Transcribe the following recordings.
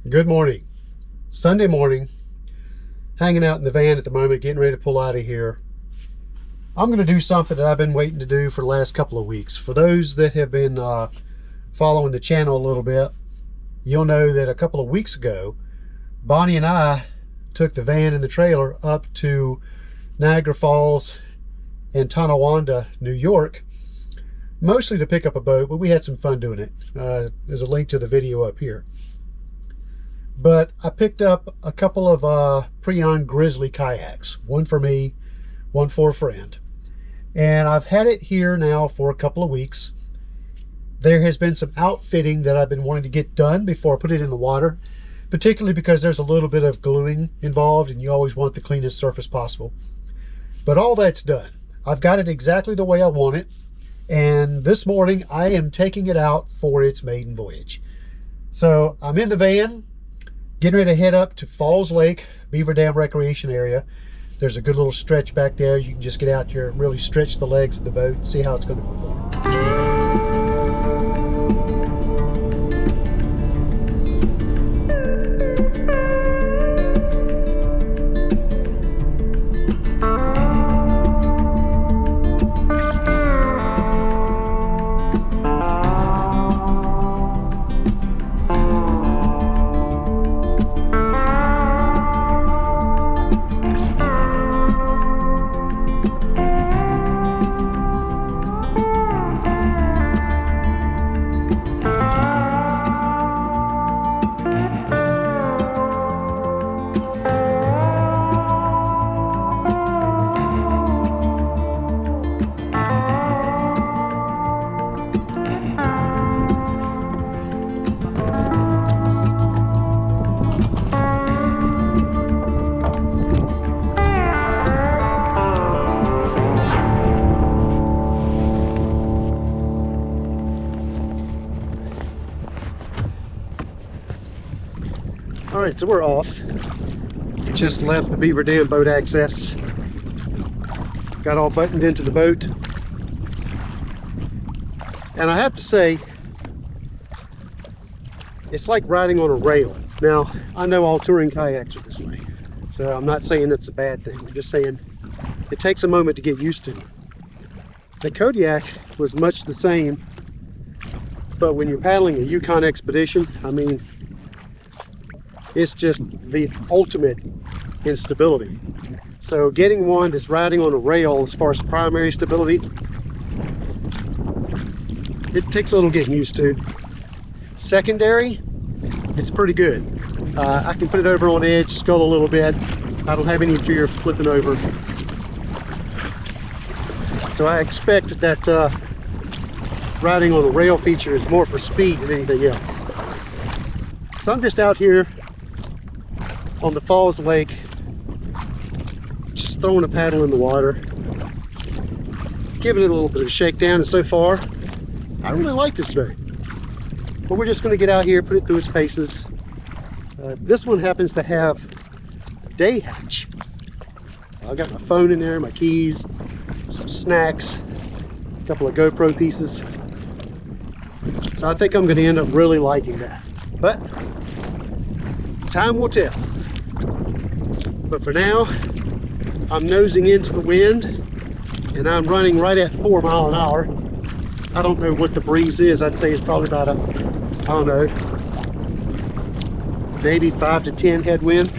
Good morning. Sunday morning, hanging out in the van at the moment, getting ready to pull out of here. I'm going to do something that I've been waiting to do for the last couple of weeks. For those that have been following the channel a little bit, you'll know that a couple of weeks ago, Bonnie and I took the van and the trailer up to Niagara Falls and Tonawanda, New York, mostly to pick up a boat, but we had some fun doing it. There's a link to the video up here. But I picked up a couple of Prijon Grizzly kayaks, one for me, one for a friend. And I've had it here now for a couple of weeks. There has been some outfitting that I've been wanting to get done before I put it in the water, particularly because there's a little bit of gluing involved and you always want the cleanest surface possible. But all that's done. I've got it exactly the way I want it. And this morning I am taking it out for its maiden voyage. So I'm in the van, getting ready to head up to Falls Lake, Beaver Dam Recreation Area. There's a good little stretch back there. You can just get out here and really stretch the legs of the boat and see how it's going to perform. All right, so we're off. Just left the Beaver Dam boat access. Got all buttoned into the boat. And I have to say, it's like riding on a rail. Now, I know all touring kayaks are this way, so I'm not saying it's a bad thing. I'm just saying it takes a moment to get used to. The Kodiak was much the same, but when you're paddling a Yukon expedition, I mean, it's just the ultimate instability. So getting one that's riding on a rail as far as primary stability, it takes a little getting used to. Secondary, it's pretty good. I can put it over on edge, scull a little bit. I don't have any fear of flipping over. So I expect that riding on a rail feature is more for speed than anything else. So I'm just out here on the Falls Lake, just throwing a paddle in the water, giving it a little bit of a shakedown, and so far I really like this boat. But we're just going to get out here, put it through its paces. This one happens to have a day hatch. I got my phone in there, my keys, some snacks, a couple of GoPro pieces. So I think I'm going to end up really liking that. But time will tell. But for now, I'm nosing into the wind and I'm running right at 4 miles an hour. I don't know what the breeze is. I'd say it's probably about I don't know, maybe 5 to 10 headwind.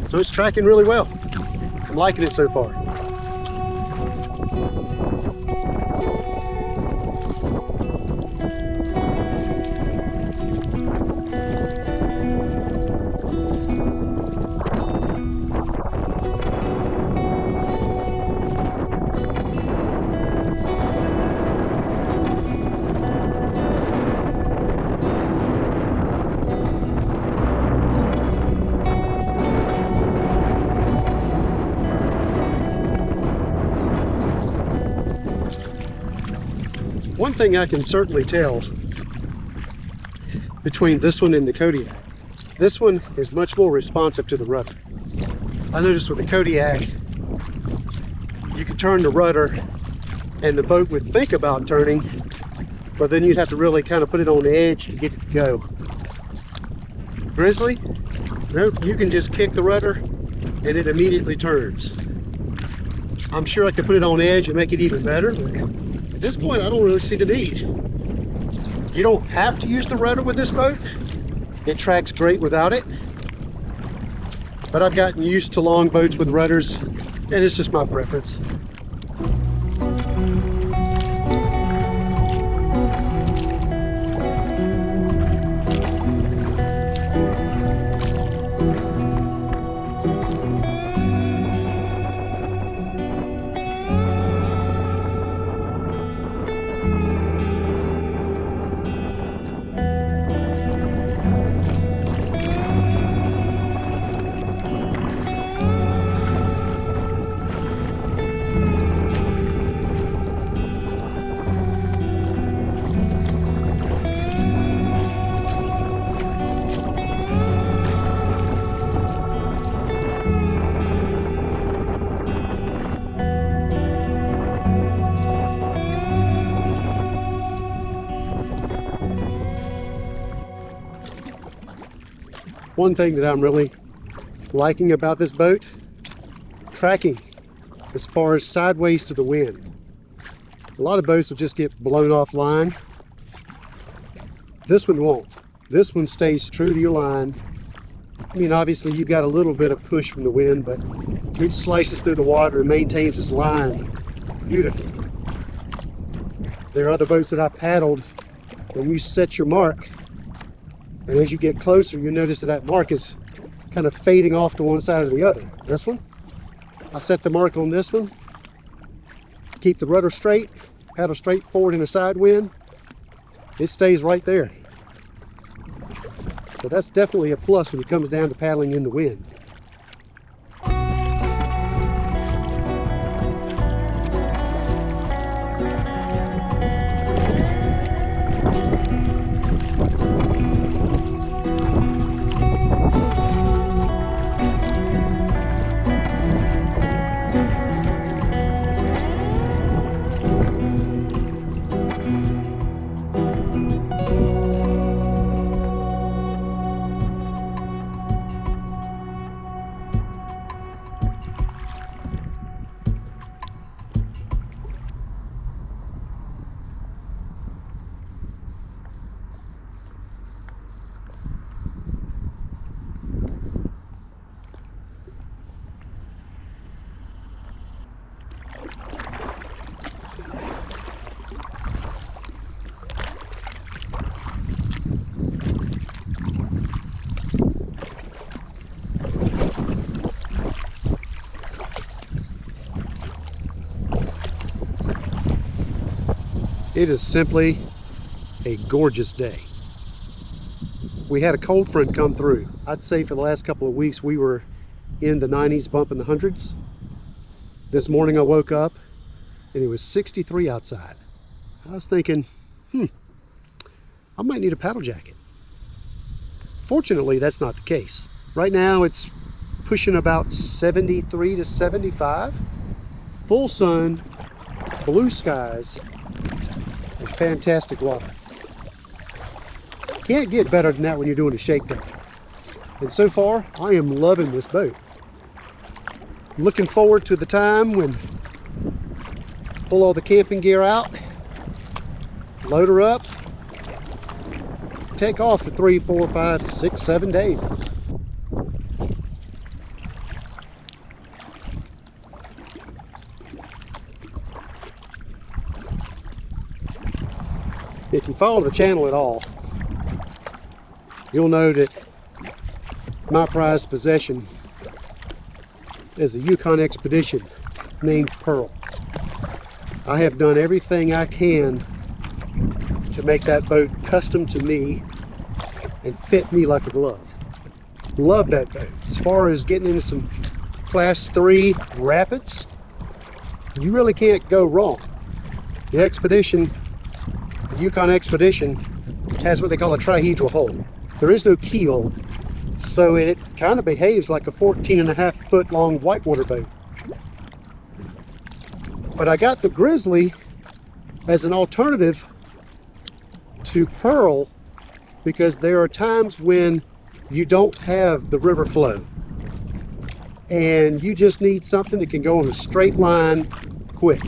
So it's tracking really well. I'm liking it so far. One thing I can certainly tell between this one and the Kodiak, this one is much more responsive to the rudder. I noticed with the Kodiak, you could turn the rudder and the boat would think about turning, but then you'd have to really kind of put it on the edge to get it to go. Grizzly, nope, you can just kick the rudder and it immediately turns. I'm sure I could put it on edge and make it even better, but at this point I don't really see the need. You don't have to use the rudder with this boat. It tracks great without it. But I've gotten used to long boats with rudders, and it's just my preference. One thing that I'm really liking about this boat, tracking as far as sideways to the wind. A lot of boats will just get blown off line. This one won't. This one stays true to your line. I mean, obviously you've got a little bit of push from the wind, but it slices through the water and maintains its line beautifully. There are other boats that I paddled, and you set your mark, and as you get closer, you notice that mark is kind of fading off to one side or the other. This one, I set the mark on this one, keep the rudder straight, paddle straight forward in a side wind, it stays right there. So that's definitely a plus when it comes down to paddling in the wind. It is simply a gorgeous day. We had a cold front come through. I'd say for the last couple of weeks we were in the 90s, bumping the hundreds. This morning I woke up and it was 63 outside. I was thinking, I might need a paddle jacket. Fortunately, that's not the case. Right now it's pushing about 73 to 75. Full sun, blue skies, and fantastic water. Can't get better than that when you're doing a shakedown. And so far, I am loving this boat. Looking forward to the time when pull all the camping gear out, load her up, take off for 3, 4, 5, 6, 7 days. If you follow the channel at all, you'll know that my prized possession is a Yukon expedition named Pearl. I have done everything I can to make that boat custom to me and fit me like a glove. Love that boat. As far as getting into some class 3 rapids, you really can't go wrong. The expedition, the Yukon expedition, has what they call a trihedral hull. There is no keel, so it kind of behaves like a 14.5 foot long whitewater boat. But I got the Grizzly as an alternative to Pearl because there are times when you don't have the river flow, and you just need something that can go on a straight line quick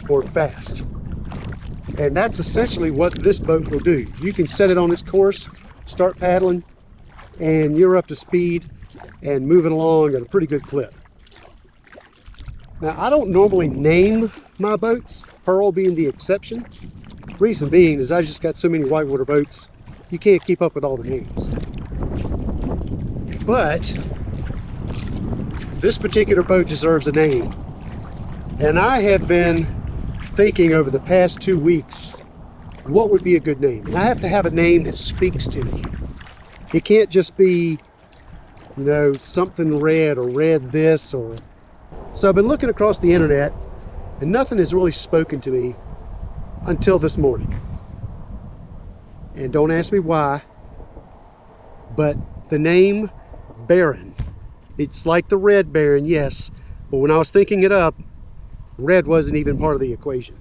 or fast. And that's essentially what this boat will do. You can set it on its course, start paddling, and you're up to speed and moving along at a pretty good clip. Now, I don't normally name my boats, Pearl being the exception. Reason being is I just got so many whitewater boats, you can't keep up with all the names. But this particular boat deserves a name. And I have been thinking over the past 2 weeks, what would be a good name? And I have to have a name that speaks to me. It can't just be, you know, something red or red this or... So I've been looking across the internet and nothing has really spoken to me until this morning. And don't ask me why, but the name Baron. It's like the Red Baron, yes, but when I was thinking it up, red wasn't even part of the equation.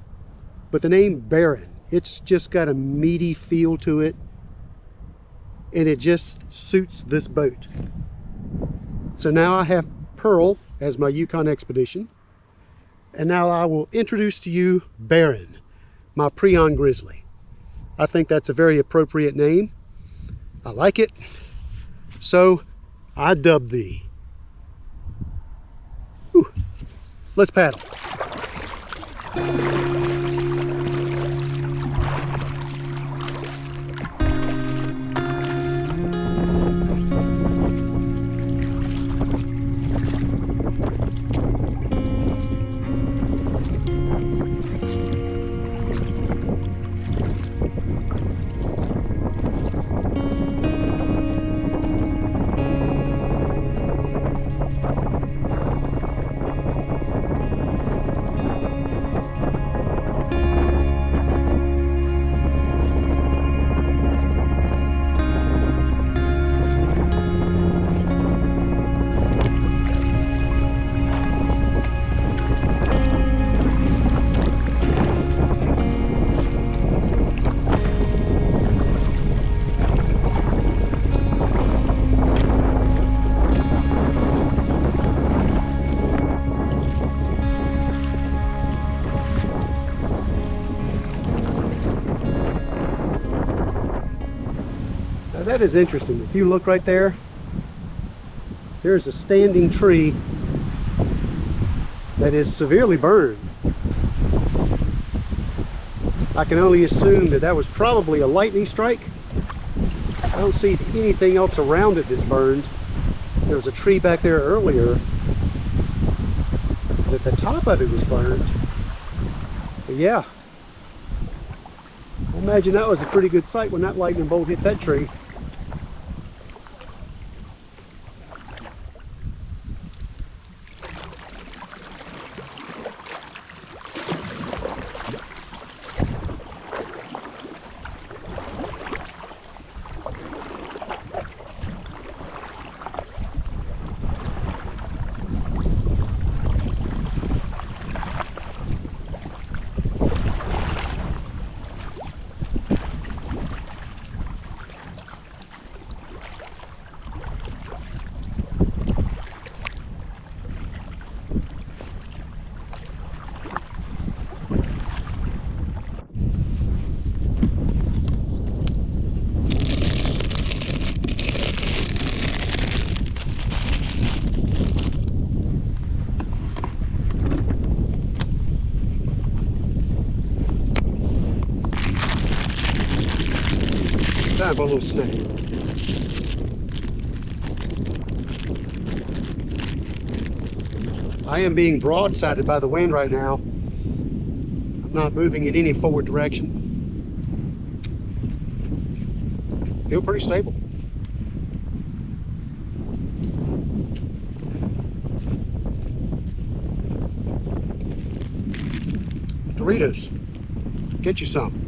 But the name Baron, it's just got a meaty feel to it, and it just suits this boat. So now I have Pearl as my Yukon expedition, and now I will introduce to you Baron, my Prijon Grizzly. I think that's a very appropriate name. I like it, so I dub thee. Whew. Let's paddle. That is interesting. If you look right there, there's a standing tree that is severely burned. I can only assume that that was probably a lightning strike. I don't see anything else around it that's burned. There was a tree back there earlier that the top of it was burned. But yeah, I imagine that was a pretty good sight when that lightning bolt hit that tree. Time for a little snack. I am being broadsided by the wind right now. I'm not moving in any forward direction. Feel pretty stable. Doritos, get you some.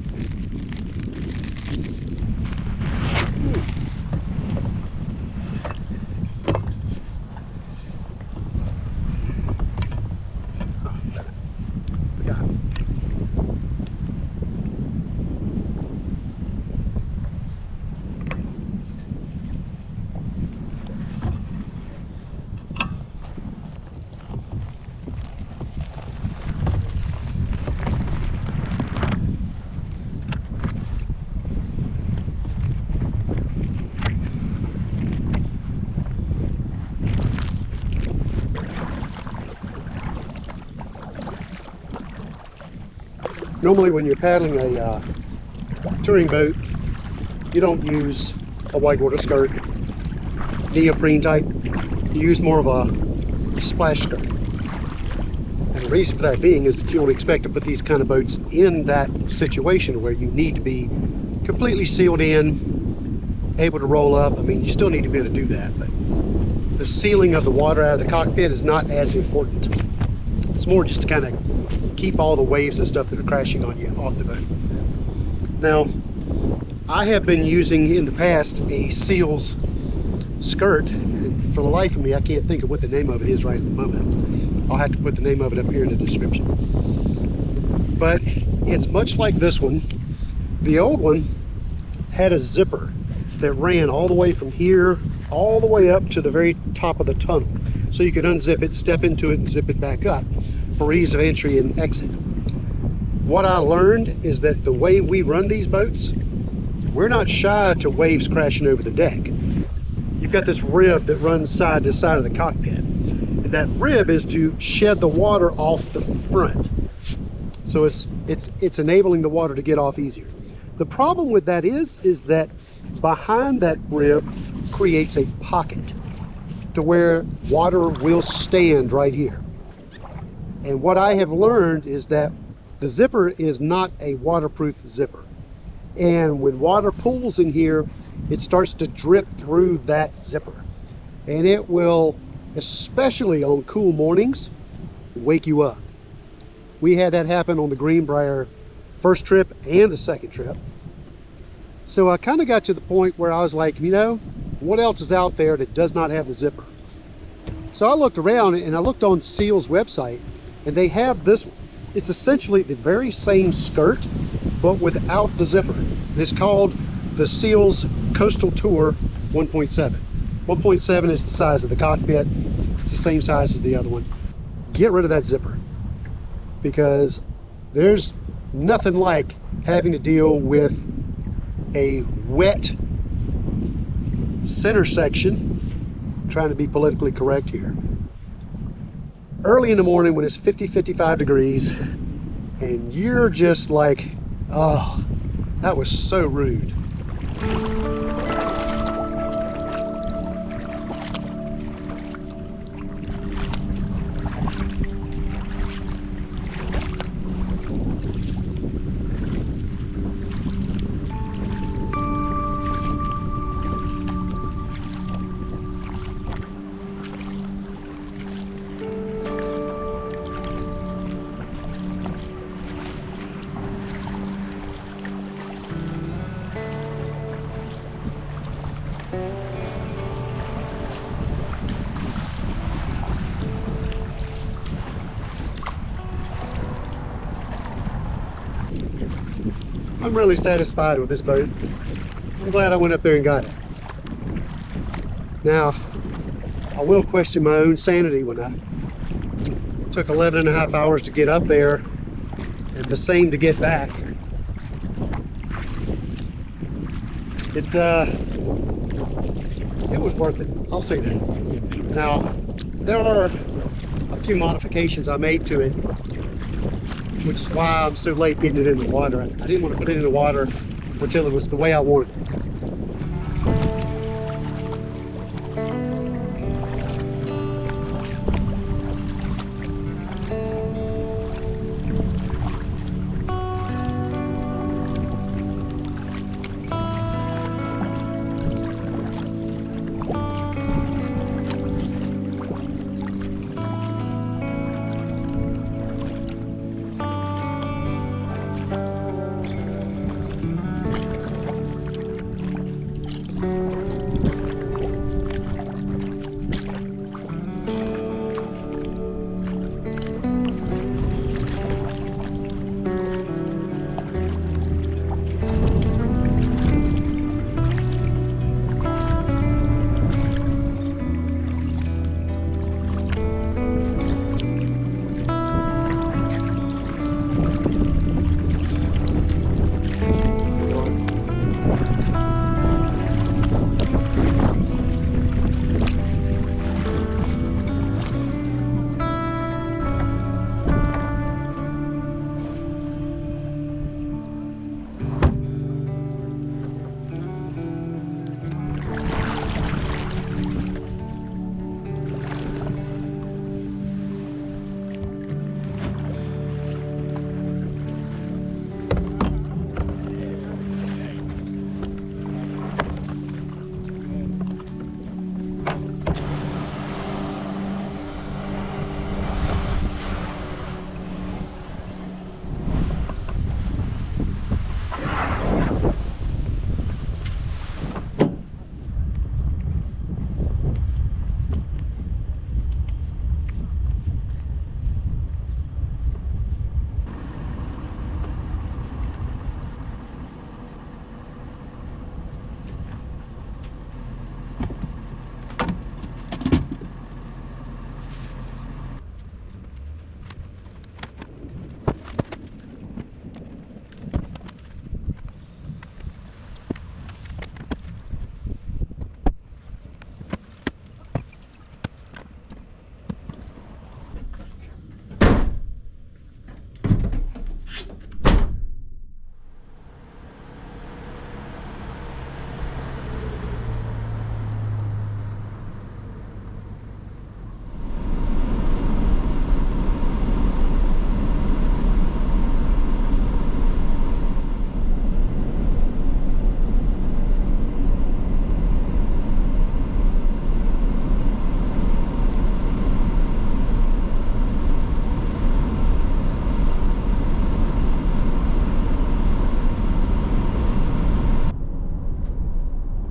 Normally when you're paddling a touring boat, you don't use a whitewater skirt, neoprene type. You use more of a splash skirt. And the reason for that being is that you don't expect to put these kind of boats in that situation where you need to be completely sealed in, able to roll up. I mean, you still need to be able to do that, but the sealing of the water out of the cockpit is not as important. It's more just to kind of keep all the waves and stuff that are crashing on you off the boat. Now, I have been using in the past a Seals skirt. And for the life of me, I can't think of what the name of it is right at the moment. I'll have to put the name of it up here in the description. But it's much like this one. The old one had a zipper that ran all the way from here all the way up to the very top of the tunnel, so you could unzip it, step into it, and zip it back up for ease of entry and exit. What I learned is that the way we run these boats, we're not shy to waves crashing over the deck. You've got this rib that runs side to side of the cockpit, and that rib is to shed the water off the front, so it's enabling the water to get off easier. The problem with that is that behind that rib creates a pocket to where water will stand right here. And what I have learned is that the zipper is not a waterproof zipper. And when water pools in here, it starts to drip through that zipper. And it will, especially on cool mornings, wake you up. We had that happen on the Greenbrier first trip and the second trip. So I kind of got to the point where I was like, you know, what else is out there that does not have the zipper? So I looked around and I looked on Seals' website, and they have this one. It's essentially the very same skirt, but without the zipper. And it's called the Seals Coastal Tour 1.7. 1.7 is the size of the cockpit. It's the same size as the other one. Get rid of that zipper, because there's nothing like having to deal with a wet center section. I'm trying to be politically correct here. Early in the morning when it's 50-55 degrees and you're just like, oh, that was so rude. I'm really satisfied with this boat. I'm glad I went up there and got it. Now, I will question my own sanity when I took 11.5 hours to get up there and the same to get back. It was worth it, I'll say that. Now, there are a few modifications I made to it, which is why I'm so late getting it in the water. I didn't want to put it in the water until it was the way I wanted it.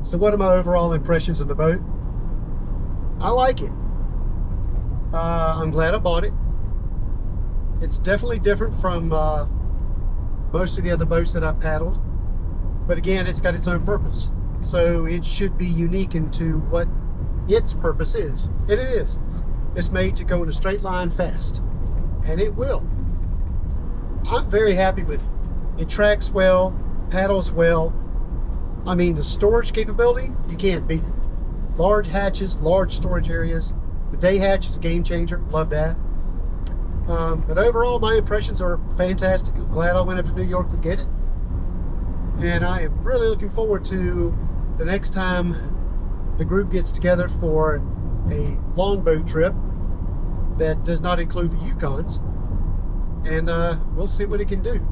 So what are my overall impressions of the boat? I like it. I'm glad I bought it. It's definitely different from most of the other boats that I've paddled. But again, it's got its own purpose. So it should be unique into what its purpose is. And it is. It's made to go in a straight line fast. And it will. I'm very happy with it. It tracks well, paddles well. I mean, the storage capability, you can't beat it. Large hatches, large storage areas. The day hatch is a game changer. Love that. But overall, my impressions are fantastic. I'm glad I went up to New York to get it. And I am really looking forward to the next time the group gets together for a longboat trip that does not include the Yukons. And we'll see what it can do.